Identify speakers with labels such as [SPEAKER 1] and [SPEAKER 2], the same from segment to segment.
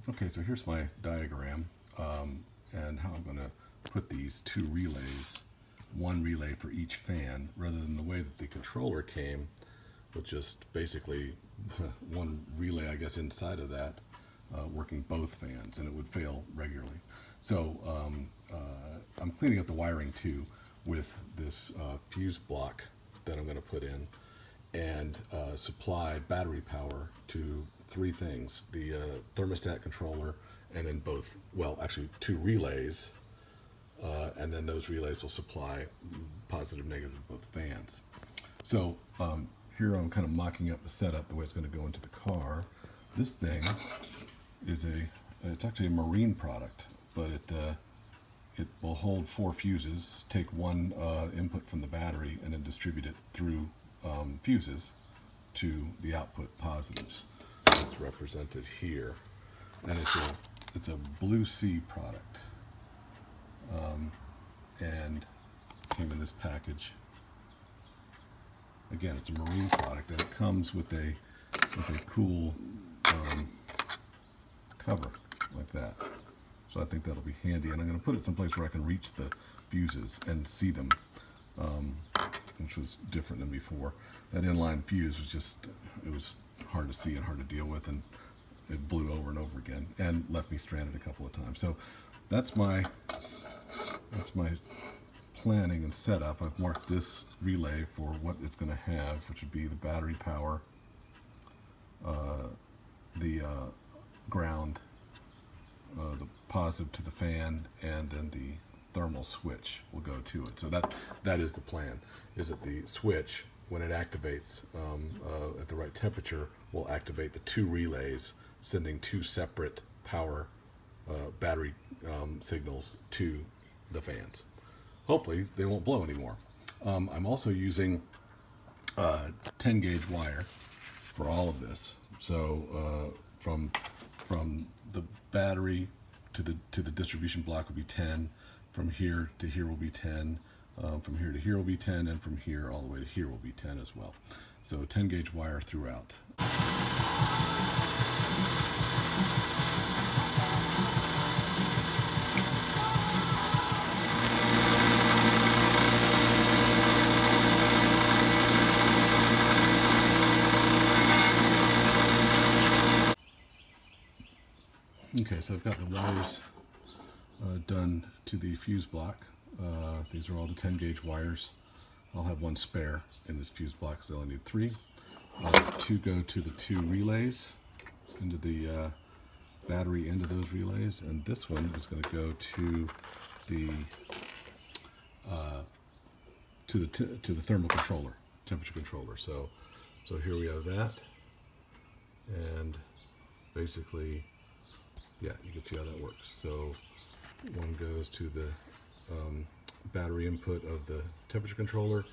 [SPEAKER 1] Okay, so here's my diagram and how I'm going to put these two relays, one relay for each fan, rather than the way that the controller came with just basically one relay, I guess, inside of that, working both fans, and it would fail regularly. So I'm cleaning up the wiring too with this fuse block that I'm going to put in and supply battery power to three things: the thermostat controller, and then both, well, actually two relays, and then those relays will supply positive, negative to both fans. So here I'm kind of mocking up the setup, the way it's going to go into the car. This thing is it's actually a marine product, but it will hold 4 fuses, take one input from the battery, and then distribute it through fuses to the output positives. It's represented here, and it's a Blue Sea product, and came in this package. Again, it's a marine product, and it comes with a cool cover like that. So I think that'll be handy, and I'm going to put it someplace where I can reach the fuses and see them, which was different than before. That inline fuse was just, it was hard to see and hard to deal with, and it blew over and over again and left me stranded a couple of times. So that's my planning and setup. I've marked this relay for what it's going to have, which would be the battery power, the ground, the positive to the fan, and then the thermal switch will go to it. So that is the plan, is that the switch, when it activates at the right temperature, will activate the two relays, sending two separate power battery signals to the fans. Hopefully they won't blow anymore. I'm also using 10 gauge wire for all of this. So from the battery to the distribution block will be 10. From here to here will be 10. From here to here will be 10, and from here all the way to here will be 10 as well. So 10 gauge wire throughout. Okay, so I've got the wires done to the fuse block. These are all the 10 gauge wires. I'll have one spare in this fuse block, so I only need 3. 2 go to the 2 relays, into the battery into those relays, and this one is going to go to the to the thermal controller, temperature controller. So here we have that, and basically, yeah, you can see how that works. So one goes to the battery input of the temperature controller,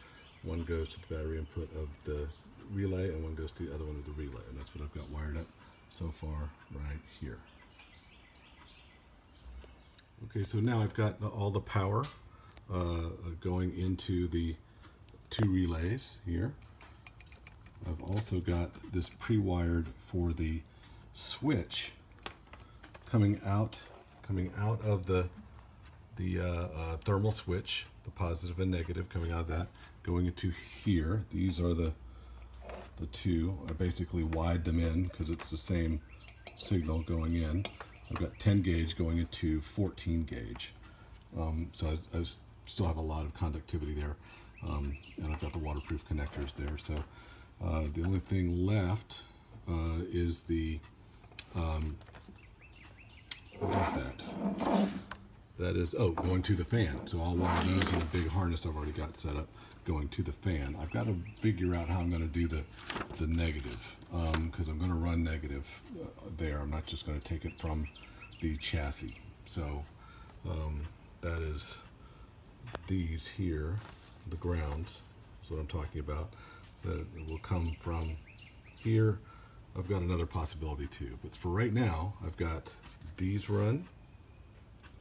[SPEAKER 1] one goes to the battery input of the relay, and one goes to the other one of the relay. And that's what I've got wired up so far right here. Okay, so now I've got all the power going into the 2 relays here. I've also got this pre-wired for the switch coming out of the thermal switch, the positive and negative coming out of that, going into here. These are the 2. I basically wide them in because it's the same signal going in. I've got 10 gauge going into 14 gauge. So I still have a lot of conductivity there, and I've got the waterproof connectors there. So the only thing left is the that is, going to the fan. So I'll wire those in a big harness I've already got set up going to the fan. I've got to figure out how I'm going to do the negative, because I'm going to run negative there. I'm not just going to take it from the chassis. So that is these here, the grounds, is what I'm talking about. That will come from here. I've got another possibility too, but for right now, I've got these run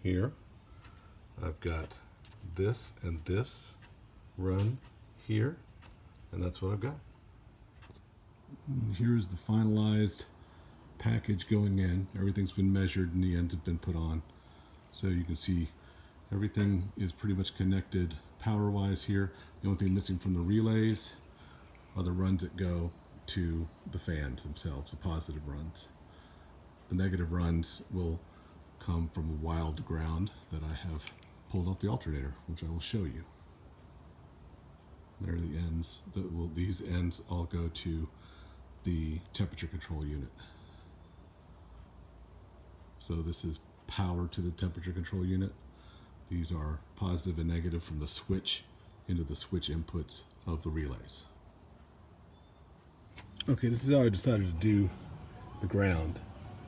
[SPEAKER 1] here. I've got this and this run here, and that's what I've got. Here's the finalized package going in. Everything's been measured and the ends have been put on. So you can see everything is pretty much connected power-wise here. The only thing missing from the relays are the runs that go to the fans themselves, the positive runs. The negative runs will come from a wild ground that I have pulled off the alternator, which I will show you. There are the ends. These ends all go to the temperature control unit. So this is power to the temperature control unit. These are positive and negative from the switch into the switch inputs of the relays. Okay, this is how I decided to do the ground.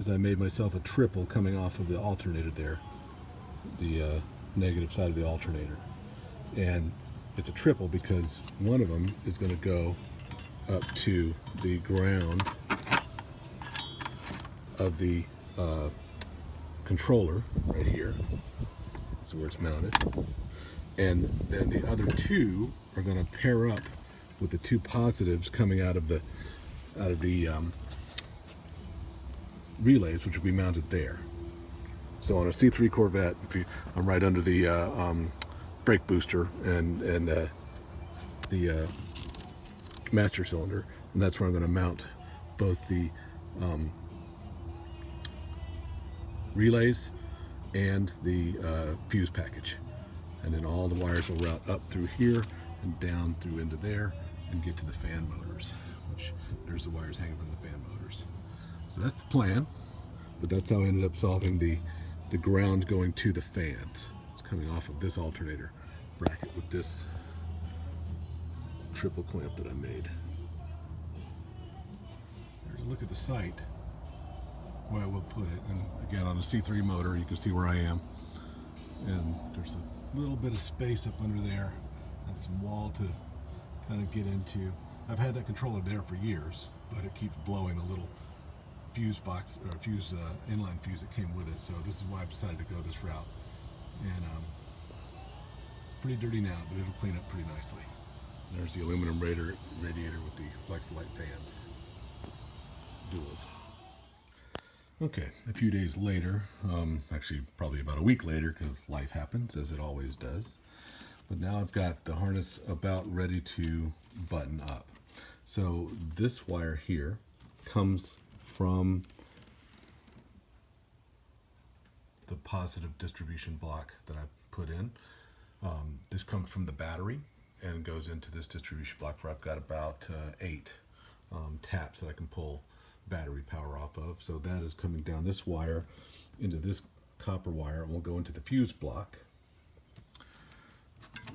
[SPEAKER 1] Is I made myself a triple coming off of the alternator there, the negative side of the alternator. And it's a triple because one of them is going to go up to the ground of the controller right here. That's where it's mounted. And then the other two are going to pair up with the two positives coming out of the relays, which will be mounted there. So on a C3 Corvette, I'm right under the brake booster and the master cylinder, and that's where I'm going to mount both the relays and the fuse package. And then all the wires will route up through here and down through into there and get to the fan motors, which there's the wires hanging from the fan motors. So that's the plan, but that's how I ended up solving the ground going to the fans. It's coming off of this alternator bracket with this triple clamp that I made. There's a look at the site where I will put it. And again, on a C3 motor, you can see where I am. And there's a little bit of space up under there and some wall to kind of get into. I've had that controller there for years, but it keeps blowing the little fuse box or inline fuse that came with it. So this is why I've decided to go this route. And it's pretty dirty now, but it'll clean up pretty nicely. There's the aluminum radiator with the Flex-a-Lite fans, duals. Okay, a few days later, actually probably about a week later, because life happens as it always does. But now I've got the harness about ready to button up. So this wire here comes from the positive distribution block that I put in. This comes from the battery and goes into this distribution block where I've got about 8 taps that I can pull battery power off of. So that is coming down this wire into this copper wire and will go into the fuse block.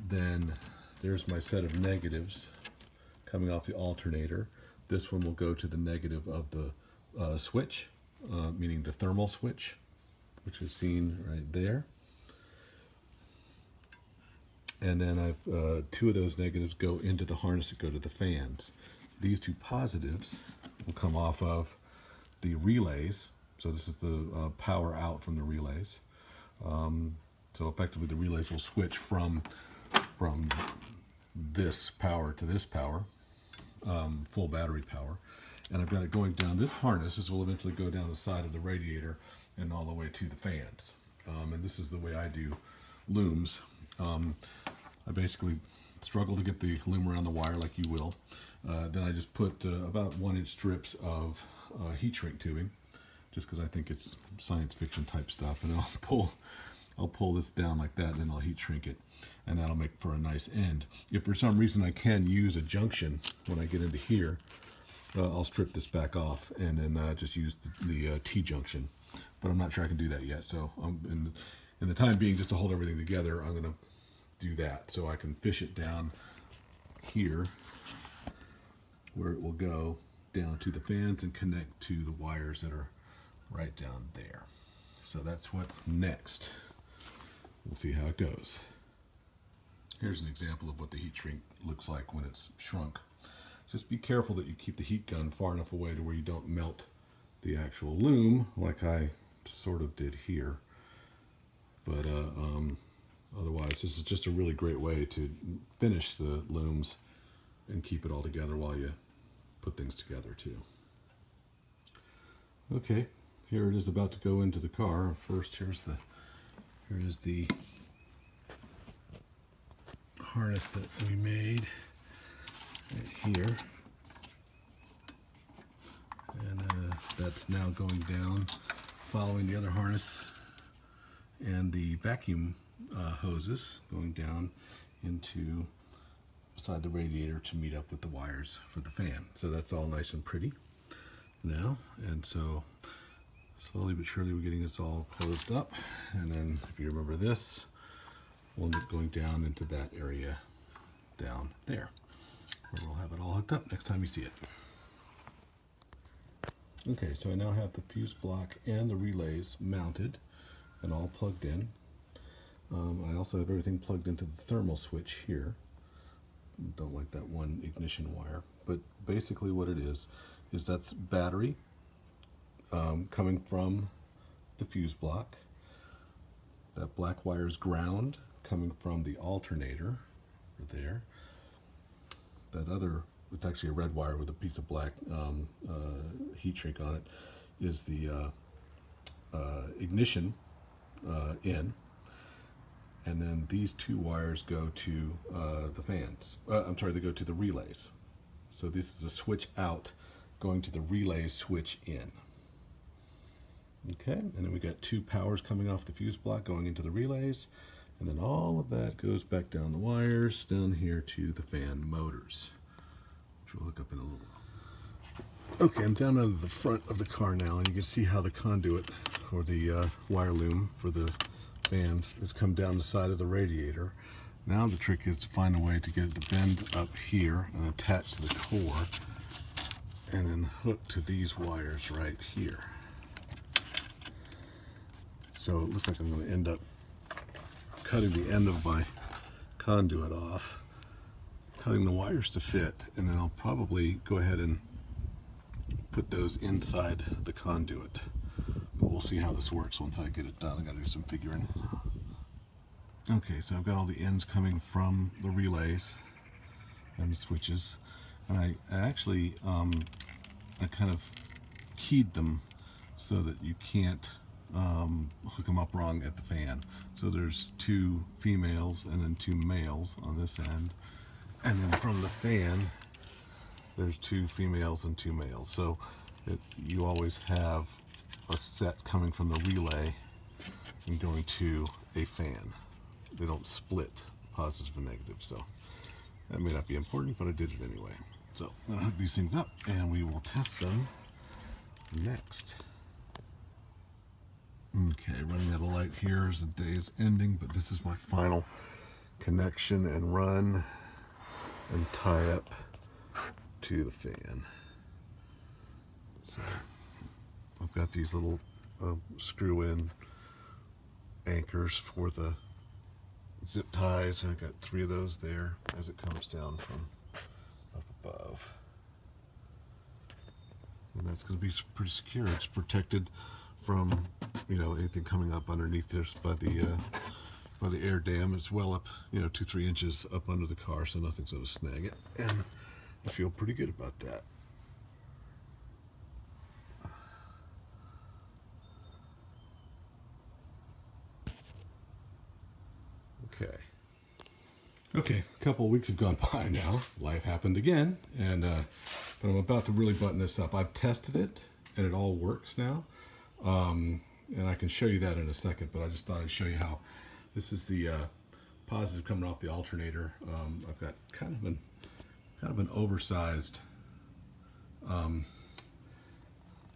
[SPEAKER 1] Then there's my set of negatives coming off the alternator. This one will go to the negative of the switch, meaning the thermal switch, which is seen right there. And then I've 2 of those negatives go into the harness that go to the fans. These 2 positives will come off of the relays. So this is the power out from the relays. So effectively the relays will switch from this power to this power, full battery power. And I've got it going down this harness. This will eventually go down the side of the radiator and all the way to the fans. And this is the way I do looms. I basically struggle to get the loom around the wire like you will. Then I just put about 1-inch strips of heat shrink tubing, just because I think it's science fiction type stuff. And I'll pull this down like that, and then I'll heat shrink it, and that'll make for a nice end. If for some reason I can use a junction when I get into here, I'll strip this back off and then just use the T-junction. But I'm not sure I can do that yet. So in the time being, just to hold everything together, I'm going to do that. So I can fish it down here where it will go down to the fans and connect to the wires that are right down there. So that's what's next. We'll see how it goes. Here's an example of what the heat shrink looks like when it's shrunk. Just be careful that you keep the heat gun far enough away to where you don't melt the actual loom like I sort of did here. But otherwise, this is just a really great way to finish the looms and keep it all together while you put things together too. Okay, here it is about to go into the car. First, here is the harness that we made right here, and that's now going down, following the other harness and the vacuum hoses going down into beside the radiator to meet up with the wires for the fan. So that's all nice and pretty now, and so slowly but surely we're getting this all closed up, and then if you remember this, we'll end up going down into that area down there where we'll have it all hooked up next time you see it. Okay, so I now have the fuse block and the relays mounted and all plugged in. I also have everything plugged into the thermal switch here. Don't like that one ignition wire, but basically what it is that's battery coming from the fuse block. That black wire is ground coming from the alternator there. That other, it's actually a red wire with a piece of black heat shrink on it, is the ignition in. And then these two wires go to the fans. They go to the relays. So this is a switch out going to the relay switch in. Okay, and then we got two powers coming off the fuse block going into the relays, and then all of that goes back down the wires down here to the fan motors, which we'll hook up in a little while. Okay, I'm down under the front of the car now, and you can see how the conduit or the wire loom for the fans has come down the side of the radiator. Now the trick is to find a way to get it to bend up here and attach to the core, and then hook to these wires right here. So it looks like I'm going to end up cutting the end of my conduit off, cutting the wires to fit, and then I'll probably go ahead and put those inside the conduit. But we'll see how this works once I get it done. I got to do some figuring. Okay, so I've got all the ends coming from the relays and the switches, and I actually I kind of keyed them so that you can't hook them up wrong at the fan. So there's two females and then two males on this end, and then from the fan there's two females and two males. So you always have a set coming from the relay and going to a fan. They don't split positive and negative, so that may not be important, but I did it anyway. So I'm gonna hook these things up and we will test them next. Okay, running out of light here as the day is ending, but this is my final connection and run and tie up to the fan. So I've got these little screw-in anchors for the zip ties, and I've got 3 of those there as it comes down from up above. And that's going to be pretty secure. It's protected from, anything coming up underneath this by the air dam. It's well up, 2-3 inches up under the car, so nothing's going to snag it. And I feel pretty good about that. Okay, a couple of weeks have gone by now. Life happened again, and but I'm about to really button this up. I've tested it, and it all works now. And I can show you that in a second, but I just thought I'd show you how this is the positive coming off the alternator. I've got kind of an oversized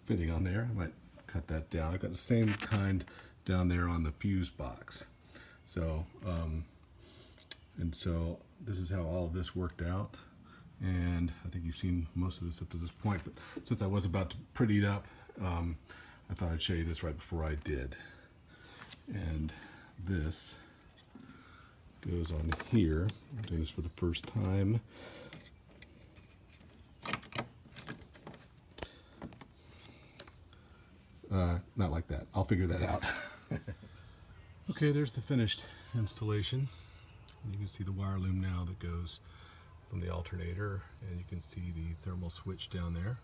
[SPEAKER 1] fitting on there. I might cut that down. I've got the same kind down there on the fuse box. So so this is how all of this worked out, and I think you've seen most of this up to this point, but since I was about to pretty it up, I thought I'd show you this right before I did. And this goes on here. I'm doing this for the first time. Not like that. I'll figure that out. Okay, there's the finished installation. You can see the wire loom now that goes from the alternator, and you can see the thermal switch down there.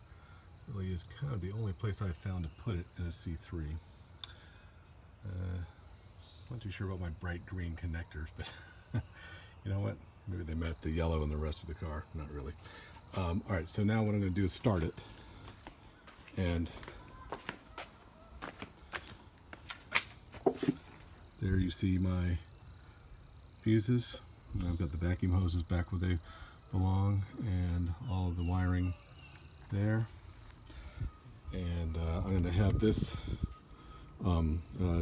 [SPEAKER 1] really is kind of the only place I've found to put it in a C3. Not too sure about my bright green connectors, but you know what? Maybe they met the yellow in the rest of the car. Not really. All right, so now what I'm going to do is start it. And there you see my fuses. And I've got the vacuum hoses back where they belong and all of the wiring there. And I'm going to have this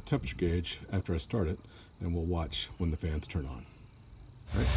[SPEAKER 1] temperature gauge after I start it, and we'll watch when the fans turn on. All right.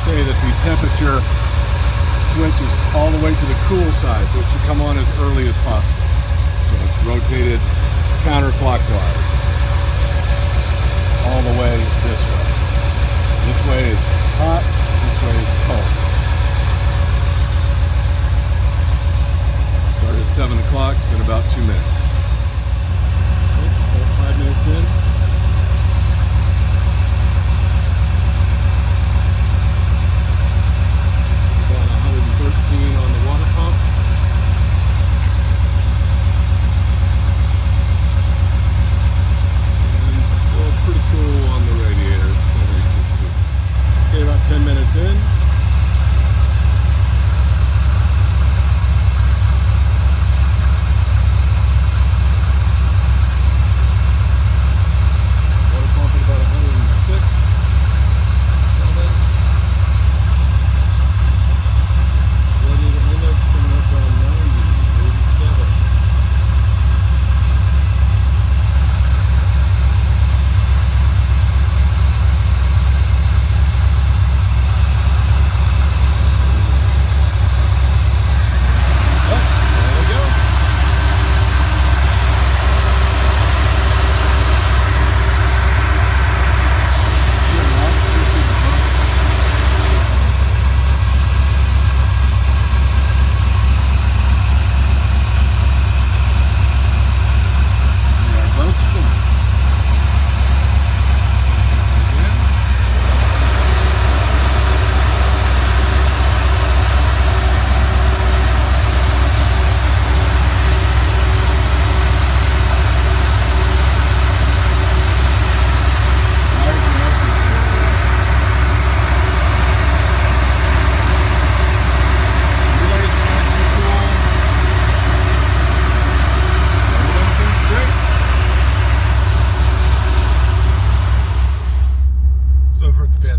[SPEAKER 1] Say that the temperature switches all the way to the cool side, so it should come on as early as possible. So it's rotated counterclockwise all the way this way. This way is hot, this way is cold. Started at 7 o'clock, it's been about 2 minutes. About 5 minutes in. On the water pump. And well, pretty cool on the radiator. Okay, about 10 minutes in. Water pump at about 106.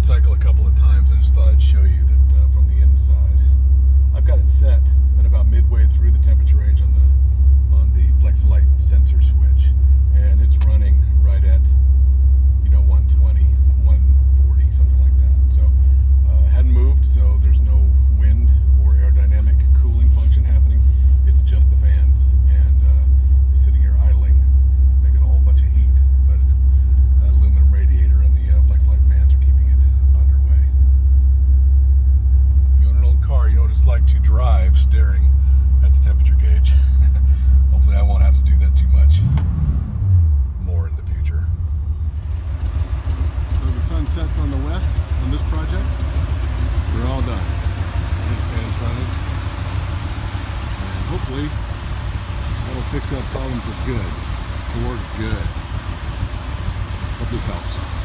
[SPEAKER 1] Cycle a couple of times. I just thought I'd show you that from the inside. I've got it set at about midway through the temperature range on the Flex-a-Lite sensor switch, and it's running right at 120, 140, something like that. So hadn't moved, so there's no wind or aerodynamic cooling function happening. It's just the fans, and it's sitting here idling, making a whole bunch of heat. But it's that aluminum radiator and the Flex-a-Lite fans are keeping it underway. If you own an old car, you know what it's like to drive staring at the temperature gauge. Hopefully I won't have to do that too much more in the future. So the sun sets on the west on this project. We're all done. Fans running. And hopefully that'll fix that problem for good. Hope this helps.